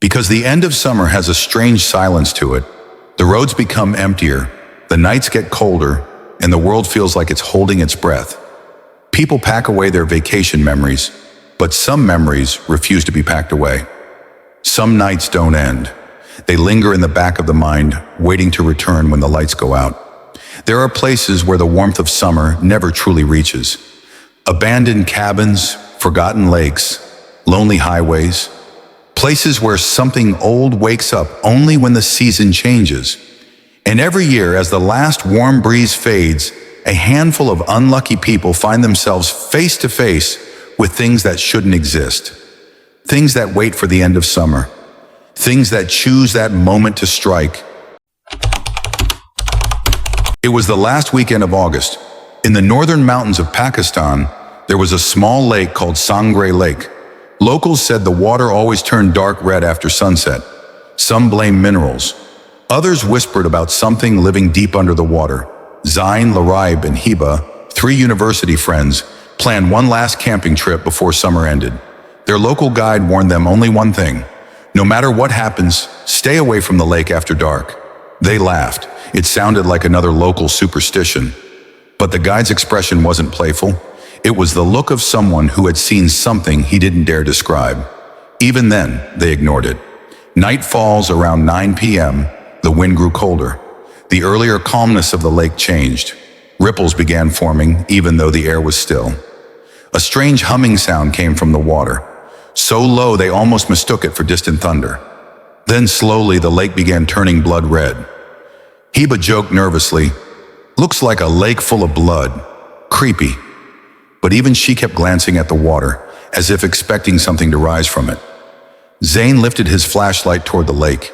Because the end of summer has a strange silence to it. The roads become emptier, the nights get colder, and the world feels like it's holding its breath. People pack away their vacation memories, but some memories refuse to be packed away. Some nights don't end. They linger in the back of the mind, waiting to return when the lights go out. There are places where the warmth of summer never truly reaches. Abandoned cabins, forgotten lakes, lonely highways. Places where something old wakes up only when the season changes. And every year, as the last warm breeze fades, a handful of unlucky people find themselves face to face with things that shouldn't exist. Things that wait for the end of summer. Things that choose that moment to strike. It was the last weekend of August. In the northern mountains of Pakistan, there was a small lake called Sangre Lake. Locals said the water always turned dark red after sunset. Some blamed minerals. Others whispered about something living deep under the water. Zain, Laraib, and Hiba, 3 university friends, planned one last camping trip before summer ended. Their local guide warned them only one thing: no matter what happens, stay away from the lake after dark. They laughed. It sounded like another local superstition. But the guide's expression wasn't playful. It was the look of someone who had seen something he didn't dare describe. Even then, they ignored it. Night falls around 9 p.m. The wind grew colder. The earlier calmness of the lake changed. Ripples began forming, even though the air was still. A strange humming sound came from the water, so low they almost mistook it for distant thunder. Then slowly the lake began turning blood red. Hiba joked nervously, "Looks like a lake full of blood. Creepy." But even she kept glancing at the water, as if expecting something to rise from it. Zain lifted his flashlight toward the lake,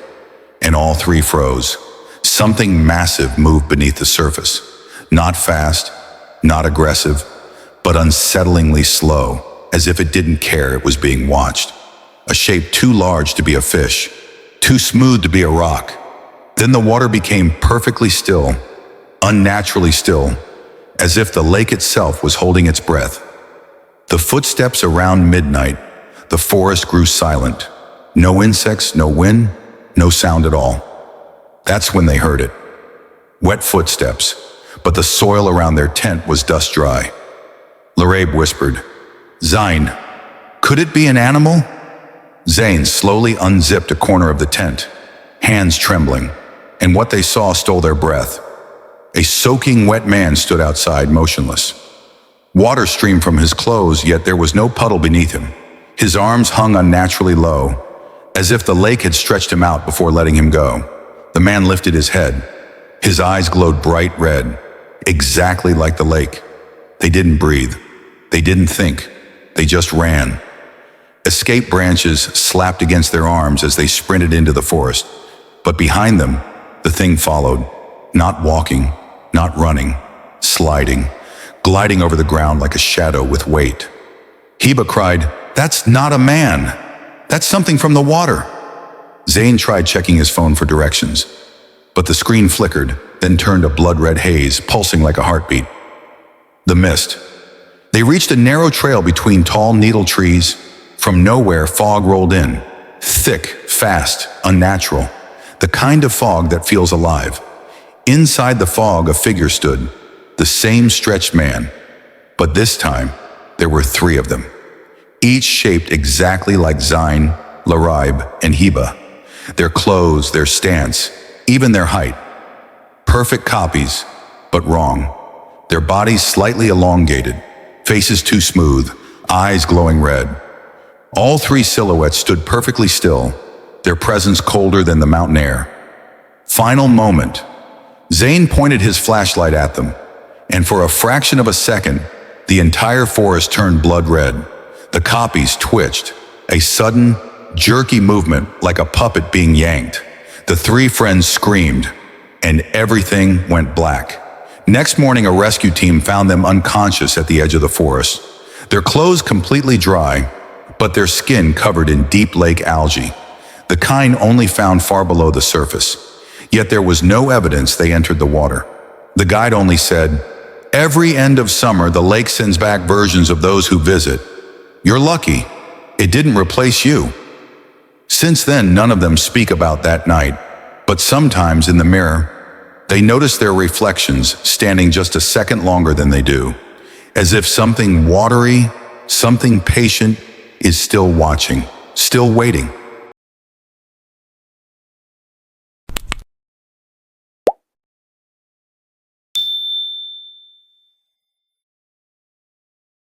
and all 3 froze. Something massive moved beneath the surface. Not fast, not aggressive, but unsettlingly slow, as if it didn't care it was being watched. A shape too large to be a fish, too smooth to be a rock. Then the water became perfectly still, unnaturally still, as if the lake itself was holding its breath. The footsteps around midnight, the forest grew silent. No insects, no wind, no sound at all. That's when they heard it. Wet footsteps, but the soil around their tent was dust dry. Laraib whispered, "Zain, could it be an animal?" Zain slowly unzipped a corner of the tent, hands trembling, and what they saw stole their breath. A soaking wet man stood outside, motionless. Water streamed from his clothes, yet there was no puddle beneath him. His arms hung unnaturally low, as if the lake had stretched him out before letting him go. The man lifted his head. His eyes glowed bright red, exactly like the lake. They didn't breathe. They didn't think. They just ran. Escape branches slapped against their arms as they sprinted into the forest. But behind them, the thing followed, not walking, not running, sliding, gliding over the ground like a shadow with weight. Hiba cried, "That's not a man. That's something from the water." Zain tried checking his phone for directions, but the screen flickered, then turned a blood-red haze, pulsing like a heartbeat. The mist. They reached a narrow trail between tall needle trees. From nowhere, fog rolled in. Thick, fast, unnatural. The kind of fog that feels alive. Inside the fog, a figure stood. The same stretched man. But this time, there were 3 of them. Each shaped exactly like Zain, Laraib, and Hiba. Their clothes, their stance, even their height. Perfect copies, but wrong. Their bodies slightly elongated, faces too smooth, eyes glowing red. All 3 silhouettes stood perfectly still, their presence colder than the mountain air. Final moment. Zain pointed his flashlight at them, and for a fraction of a second, the entire forest turned blood red. The copies twitched, a sudden, jerky movement like a puppet being yanked. The 3 friends screamed, and everything went black. Next morning, a rescue team found them unconscious at the edge of the forest. Their clothes completely dry, but their skin covered in deep lake algae, the kind only found far below the surface. Yet there was no evidence they entered the water. The guide only said, "Every end of summer, the lake sends back versions of those who visit. You're lucky. It didn't replace you." Since then, none of them speak about that night, but sometimes in the mirror, they notice their reflections standing just a second longer than they do, as if something watery, something patient is still watching, still waiting.